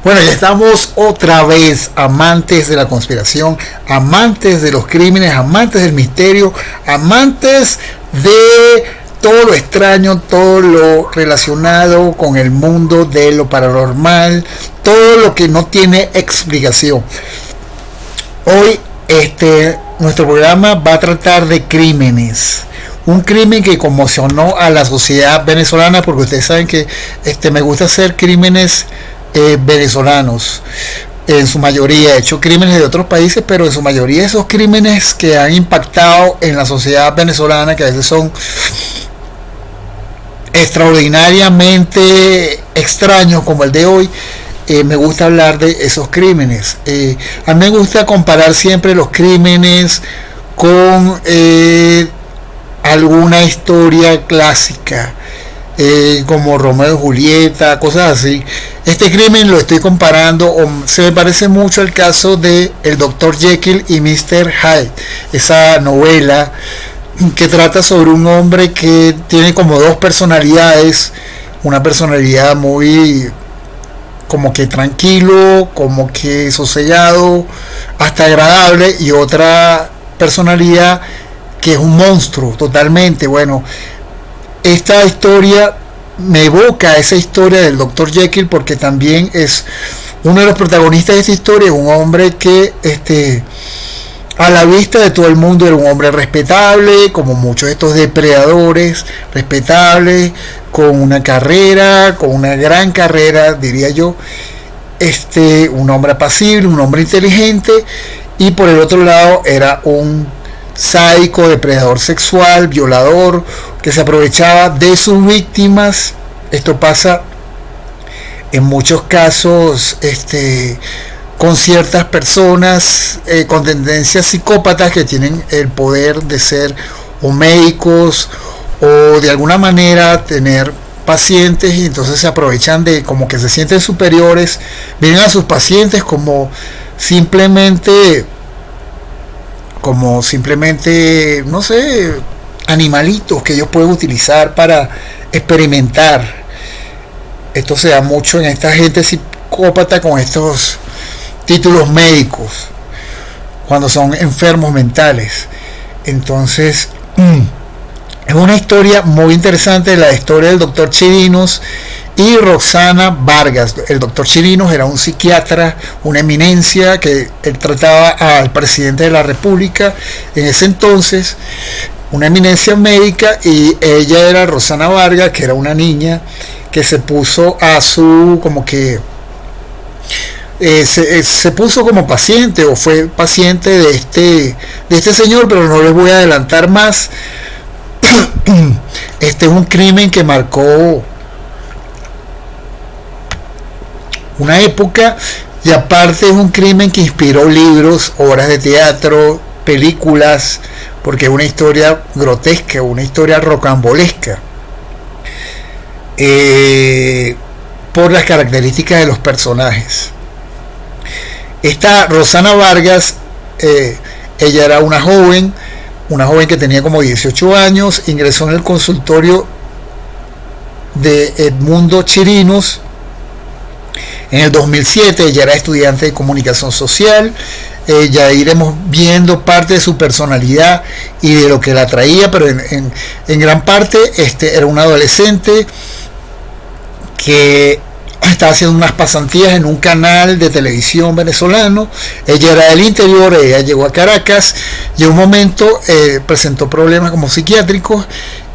Bueno, ya estamos otra vez, amantes de la conspiración, amantes de los crímenes, amantes del misterio, amantes de todo lo extraño, todo lo relacionado con el mundo de lo paranormal, todo lo que no tiene explicación. Hoy nuestro programa va a tratar de crímenes. Un crimen que conmocionó a la sociedad venezolana, porque ustedes saben que me gusta hacer crímenes venezolanos. En su mayoría he hecho crímenes de otros países, pero en su mayoría esos crímenes que han impactado en la sociedad venezolana, que a veces son extraordinariamente extraños, como el de hoy. Me gusta hablar de esos crímenes. A mí me gusta comparar siempre los crímenes con alguna historia clásica, como Romeo y Julieta, cosas así. Este crimen lo estoy comparando, se me parece mucho al caso de El Dr. Jekyll y Mr. Hyde, esa novela que trata sobre un hombre que tiene como dos personalidades, una personalidad muy como que tranquilo, como que sosegado, hasta agradable, y otra personalidad que es un monstruo totalmente. Bueno, esta historia me evoca esa historia del Dr. Jekyll, porque también es uno de los protagonistas de esta historia, un hombre que a la vista de todo el mundo era un hombre respetable, como muchos de estos depredadores, respetable, con una carrera, con una gran carrera, diría yo, un hombre apacible, un hombre inteligente, y por el otro lado era un sádico, depredador sexual, violador, que se aprovechaba de sus víctimas. Esto pasa en muchos casos con ciertas personas con tendencias psicópatas que tienen el poder de ser o médicos o de alguna manera tener pacientes, y entonces se aprovechan de, como que se sienten superiores, ven a sus pacientes como simplemente, no sé, animalitos que ellos pueden utilizar para experimentar. Esto se da mucho en esta gente psicópata con estos títulos médicos, cuando son enfermos mentales. Entonces es una historia muy interesante, la historia del doctor Chirinos y Roxana Vargas. El doctor Chirinos era un psiquiatra, una eminencia, que él trataba al presidente de la República en ese entonces, una eminencia médica, y ella era Roxana Vargas, que era una niña que se puso a su, como que se puso como paciente, o fue paciente de este señor, pero no les voy a adelantar más. Este es un crimen que marcó una época, y aparte es un crimen que inspiró libros, obras de teatro, películas, porque es una historia grotesca, una historia rocambolesca, por las características de los personajes. Esta Roxana Vargas, ella era una joven que tenía como 18 años, ingresó en el consultorio de Edmundo Chirinos en el 2007. Ella era estudiante de comunicación social. Ya iremos viendo parte de su personalidad y de lo que la atraía, pero en gran parte era un adolescente que estaba haciendo unas pasantías en un canal de televisión venezolano. Ella era del interior, ella llegó a Caracas y en un momento presentó problemas como psiquiátricos,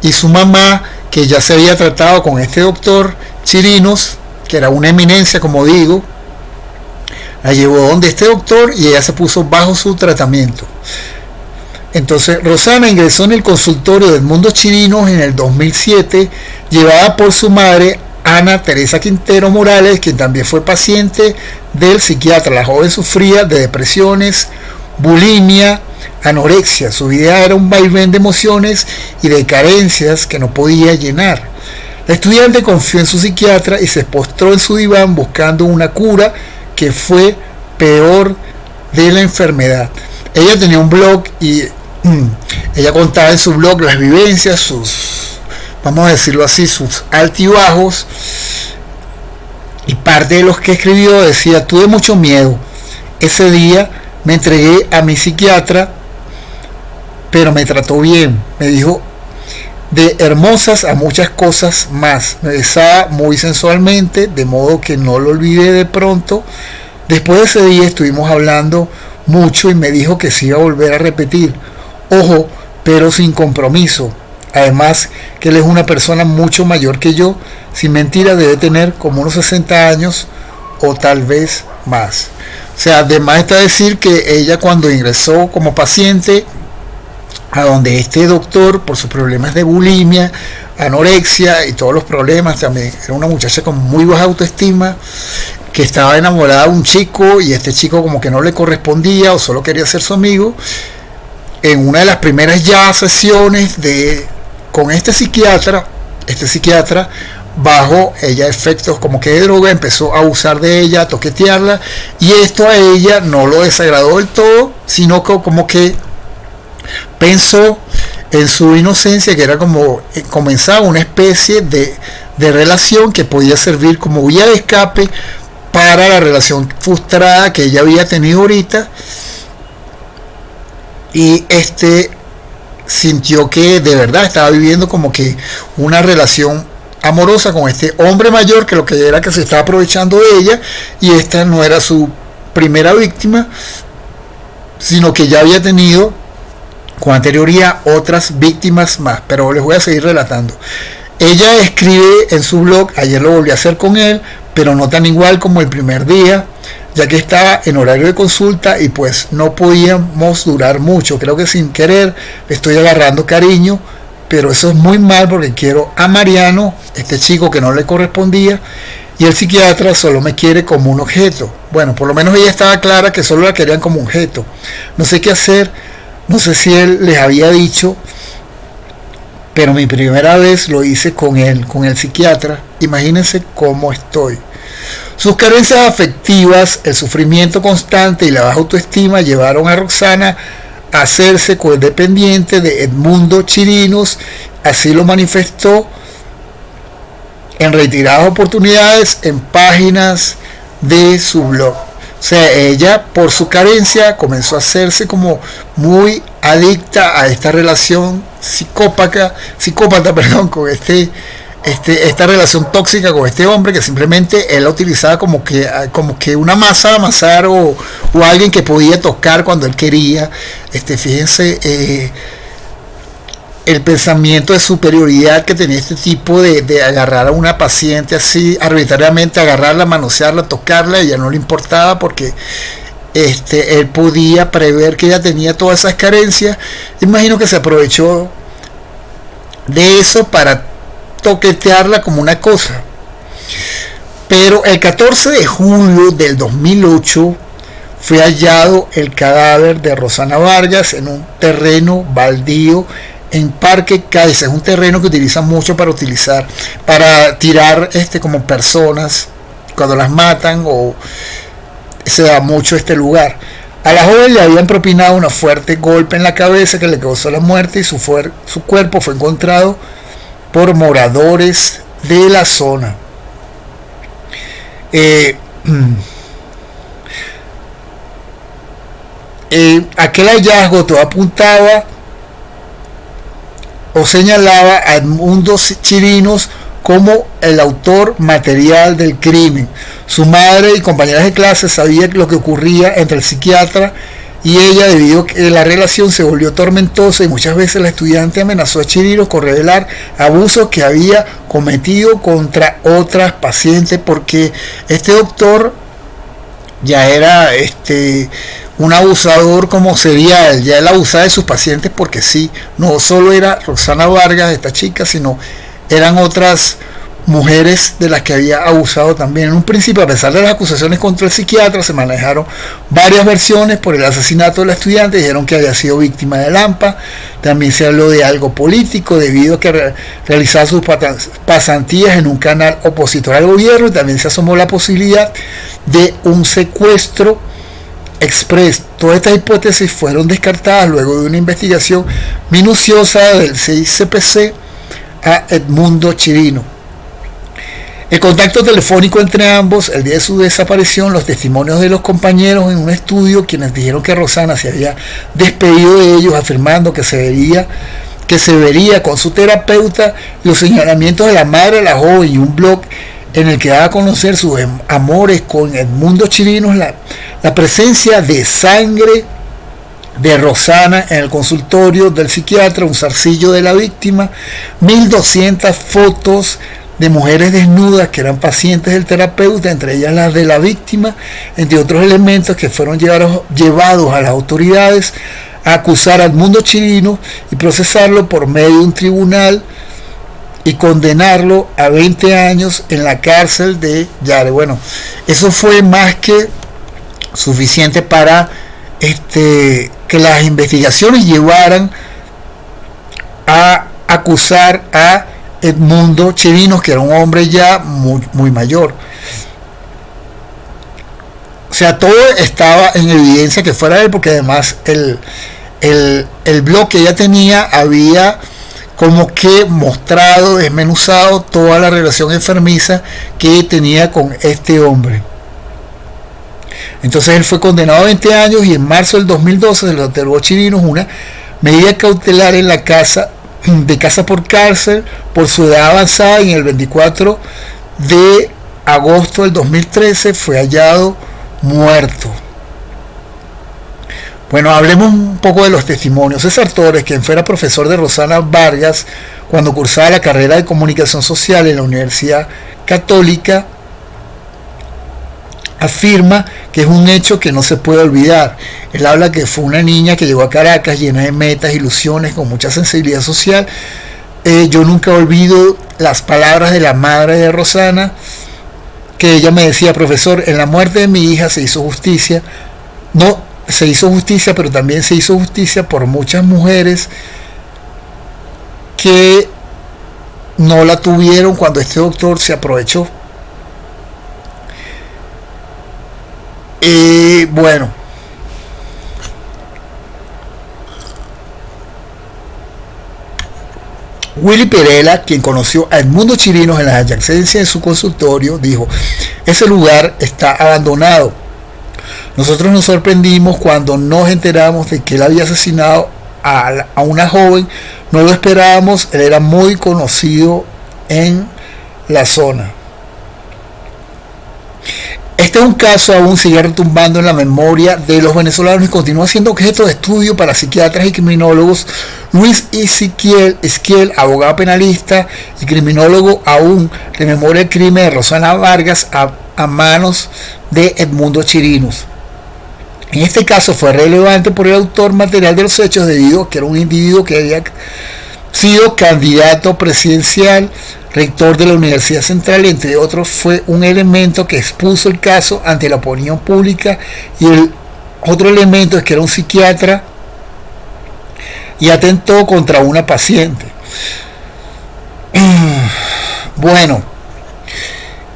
y su mamá, que ya se había tratado con este doctor Chirinos, que era una eminencia, como digo, la llevó donde este doctor y ella se puso bajo su tratamiento. Entonces Roxana ingresó en el consultorio de Edmundo Chirinos en el 2007, llevada por su madre, Ana Teresa Quintero Morales, quien también fue paciente del psiquiatra. La joven sufría de depresiones, bulimia, anorexia. Su vida era un vaivén de emociones y de carencias que no podía llenar. La estudiante confió en su psiquiatra y se postró en su diván buscando una cura, que fue peor de la enfermedad. Ella tenía un blog y ella contaba en su blog las vivencias, sus, vamos a decirlo así, sus altibajos, y parte de los que escribió decía: tuve mucho miedo. Ese día me entregué a mi psiquiatra, pero me trató bien. Me dijo de hermosas a muchas cosas más. Me besaba muy sensualmente, de modo que no lo olvidé de pronto. Después de ese día estuvimos hablando mucho y me dijo que se iba a volver a repetir. Ojo, pero sin compromiso. Además que él es una persona mucho mayor que yo. Sin mentira debe tener como unos 60 años o tal vez más. O sea, además está decir que ella, cuando ingresó como paciente a donde este doctor, por sus problemas de bulimia, anorexia y todos los problemas, también era una muchacha con muy baja autoestima, que estaba enamorada de un chico y este chico como que no le correspondía o solo quería ser su amigo. En una de las primeras ya sesiones con este psiquiatra, bajo ella efectos como que de droga, empezó a abusar de ella, a toquetearla, y esto a ella no lo desagradó del todo, sino que como que pensó en su inocencia, que era como comenzaba una especie de relación que podía servir como vía de escape para la relación frustrada que ella había tenido ahorita. Y sintió que de verdad estaba viviendo como que una relación amorosa con este hombre mayor, que lo que era que se estaba aprovechando de ella, y esta no era su primera víctima, sino que ya había tenido con anterioridad otras víctimas más, pero les voy a seguir relatando. Ella escribe en su blog: ayer lo volví a hacer con él, pero no tan igual como el primer día, ya que estaba en horario de consulta y pues no podíamos durar mucho. Creo que sin querer le estoy agarrando cariño, pero eso es muy mal porque quiero a Mariano, este chico que no le correspondía, y el psiquiatra solo me quiere como un objeto. Bueno, por lo menos ella estaba clara que solo la querían como objeto. No sé qué hacer, no sé si él les había dicho, pero mi primera vez lo hice con él, con el psiquiatra. Imagínense cómo estoy. Sus carencias afectivas, el sufrimiento constante y la baja autoestima llevaron a Roxana a hacerse codependiente de Edmundo Chirinos. Así lo manifestó en reiteradas oportunidades en páginas de su blog. O sea, ella, por su carencia, comenzó a hacerse como muy adicta a esta relación psicópata, con esta relación tóxica con este hombre, que simplemente él la utilizaba como que una masa a amasar, o alguien que podía tocar cuando él quería. Fíjense el pensamiento de superioridad que tenía este tipo de agarrar a una paciente así arbitrariamente, agarrarla, manosearla, tocarla, y ya no le importaba porque él podía prever que ella tenía todas esas carencias. Imagino que se aprovechó de eso para toquetearla como una cosa. Pero el 14 de julio del 2008 fue hallado el cadáver de Roxana Vargas en un terreno baldío en Parque Caiza. Es un terreno que utilizan mucho para tirar como personas cuando las matan, o se da mucho este lugar. A la joven le habían propinado un fuerte golpe en la cabeza que le causó la muerte, y su cuerpo fue encontrado por moradores de la zona. Aquel hallazgo todo apuntaba o señalaba a Edmundo Chirinos como el autor material del crimen. Su madre y compañeras de clase sabían lo que ocurría entre el psiquiatra y ella, debido a que la relación se volvió tormentosa, y muchas veces la estudiante amenazó a Chirinos con revelar abusos que había cometido contra otras pacientes, porque este doctor ya era un abusador como serial. Ya él abusaba de sus pacientes porque sí, no solo era Roxana Vargas, esta chica, sino eran otras mujeres de las que había abusado también. En un principio, a pesar de las acusaciones contra el psiquiatra, se manejaron varias versiones por el asesinato de la estudiante. Dijeron que había sido víctima de Lampa. También se habló de algo político, debido a que realizaba sus pasantías en un canal opositor al gobierno, y también se asomó la posibilidad de un secuestro express. Todas estas hipótesis fueron descartadas luego de una investigación minuciosa del CICPC a Edmundo Chirinos. El contacto telefónico entre ambos, el día de su desaparición, los testimonios de los compañeros en un estudio, quienes dijeron que Rosana se había despedido de ellos, afirmando que se vería con su terapeuta, los señalamientos de la madre de la joven y un blog en el que daba a conocer sus amores con Edmundo Chirinos, la presencia de sangre de Rosana en el consultorio del psiquiatra, un zarcillo de la víctima, 1200 fotos de mujeres desnudas que eran pacientes del terapeuta, entre ellas las de la víctima, entre otros elementos que fueron llevados a las autoridades a acusar a Edmundo Chirinos y procesarlo por medio de un tribunal y condenarlo a 20 años en la cárcel de Yare. Bueno, eso fue más que suficiente para que las investigaciones llevaran a acusar a Edmundo Chirinos, que era un hombre ya muy mayor. O sea, todo estaba en evidencia que fuera él, porque además el blog que ella tenía había como que mostrado, desmenuzado toda la relación enfermiza que tenía con este hombre. Entonces él fue condenado a 20 años y en marzo del 2012 se le otorgó a Chirinos una medida cautelar en la casa por cárcel por su edad avanzada, y en el 24 de agosto del 2013 fue hallado muerto. Bueno, hablemos un poco de los testimonios. César Torres, quien fuera profesor de Rosana Vargas cuando cursaba la carrera de comunicación social en la Universidad Católica, afirma que es un hecho que no se puede olvidar. Él habla que fue una niña que llegó a Caracas llena de metas, ilusiones, con mucha sensibilidad social. Yo nunca olvido las palabras de la madre de Rosana, que ella me decía: profesor, en la muerte de mi hija se hizo justicia. No se hizo justicia, pero también se hizo justicia por muchas mujeres que no la tuvieron cuando este doctor se aprovechó. Bueno, Willy Perela, quien conoció a Edmundo Chirinos en las adyacencias de su consultorio, dijo: ese lugar está abandonado. Nosotros nos sorprendimos cuando nos enteramos de que él había asesinado a una joven. No lo esperábamos, él era muy conocido en la zona. Este es un caso aún sigue retumbando en la memoria de los venezolanos y continúa siendo objeto de estudio para psiquiatras y criminólogos. Luis Esquiel, abogado penalista y criminólogo, aún rememora el crimen de Rosana Vargas a manos de Edmundo Chirinos. En este caso fue relevante por el autor material de los hechos, debido a que era un individuo que había sido candidato presidencial, rector de la Universidad Central, entre otros. Fue un elemento que expuso el caso ante la opinión pública, y el otro elemento es que era un psiquiatra y atentó contra una paciente. Bueno,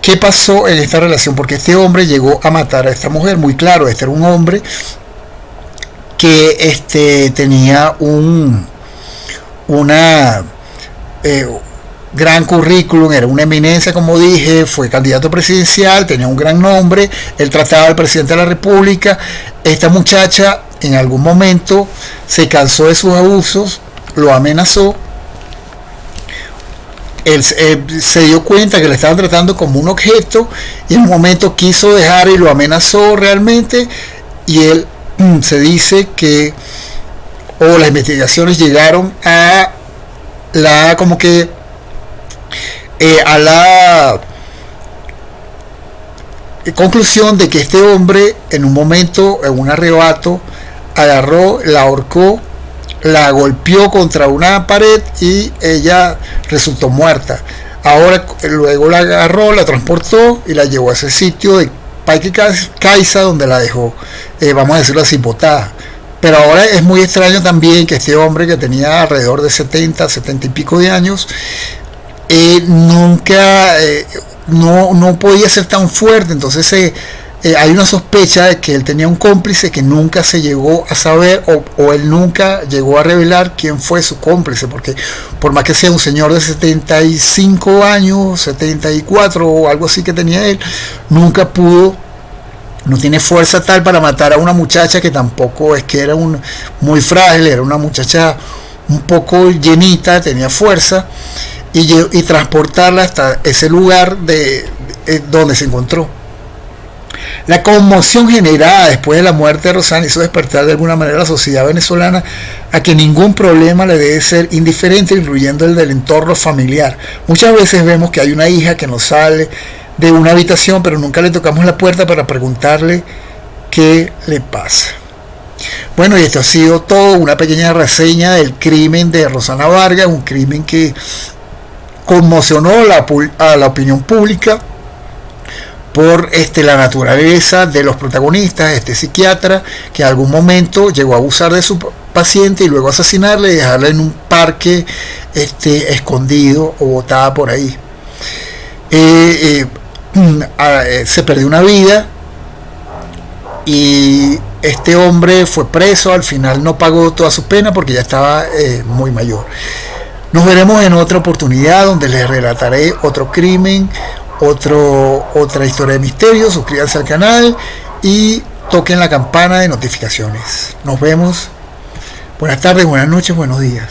¿qué pasó en esta relación? Porque este hombre llegó a matar a esta mujer. Muy claro, este era un hombre que tenía una gran currículum, era una eminencia, como dije, fue candidato presidencial, tenía un gran nombre, él trataba al presidente de la República. Esta muchacha en algún momento se cansó de sus abusos, lo amenazó. Él se dio cuenta que le estaban tratando como un objeto, y en un momento quiso dejar y lo amenazó realmente, y él se dice que las investigaciones llegaron a la conclusión de que este hombre en un momento, en un arrebato, agarró, la ahorcó, la golpeó contra una pared y ella resultó muerta. Ahora luego la agarró, la transportó y la llevó a ese sitio de Parque Caiza, donde la dejó, vamos a decirlo así, botada. Pero ahora es muy extraño también que este hombre, que tenía alrededor de 70 y pico de años, nunca no podía ser tan fuerte. Entonces hay una sospecha de que él tenía un cómplice que nunca se llegó a saber o él nunca llegó a revelar quién fue su cómplice, porque por más que sea un señor de 75 años, 74 o algo así que tenía él, nunca pudo, no tiene fuerza tal para matar a una muchacha que tampoco es que era muy frágil, era una muchacha un poco llenita, tenía fuerza, y transportarla hasta ese lugar donde se encontró. La conmoción generada después de la muerte de Rosana hizo despertar de alguna manera a la sociedad venezolana a que ningún problema le debe ser indiferente, incluyendo el del entorno familiar. Muchas veces vemos que hay una hija que nos sale de una habitación, pero nunca le tocamos la puerta para preguntarle qué le pasa. Bueno, y esto ha sido todo, una pequeña reseña del crimen de Rosana Vargas, un crimen que conmocionó a la opinión pública por la naturaleza de los protagonistas, este psiquiatra que en algún momento llegó a abusar de su paciente y luego asesinarle y dejarla en un parque escondido o botada por ahí. Se perdió una vida y este hombre fue preso, al final no pagó toda su pena porque ya estaba muy mayor. Nos veremos en otra oportunidad donde les relataré otro crimen, otra historia de misterio. Suscríbanse al canal y toquen la campana de notificaciones. Nos vemos. Buenas tardes, buenas noches, buenos días.